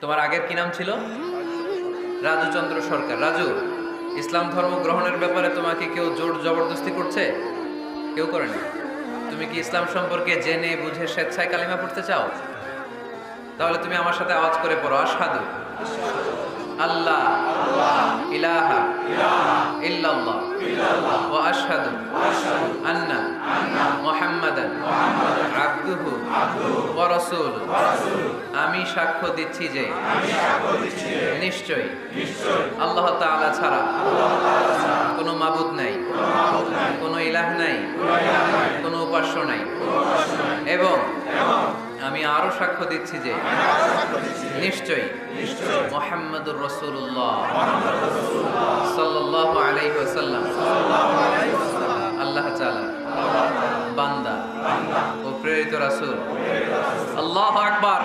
তোমার আগের কি নাম ছিল? রাজু চন্দ্র সরকার। রাজু, ইসলাম ধর্ম গ্রহণের ব্যাপারে তোমাকে কেউ জোর জবরদস্তি করছে? কেউ করেনি। তুমি কি ইসলাম সম্পর্কে জেনে বুঝে স্বেচ্ছায় কালিমা পড়তে চাও? তাহলে তুমি আমার সাথে আওয়াজ করে পড়ো, আশহাদু আল্লাহ ইলাহা ইল্লাল্লাহ ওয়া আশহাদু আন্না মুহাম্মাদান আবদুহু ওয়া রাসূলুহু। আমি সাক্ষ্য দিচ্ছি যে নিশ্চয়ই আল্লাহ তাআলা ছাড়া কোনো মাবুদ নাই, কোনো ইলাহ নাই, কোনো উপাস্য নাই, এবং আমি আরো সাক্ষ্য দিচ্ছি যে নিশ্চয়ই মুহাম্মাদুর রাসূলুল্লাহ সাল্লাল্লাহু আলাইহি ওয়াসাল্লাম আল্লাহ তাআলা বান্দা ও প্রেরিত রাসূল। আল্লাহু আকবার।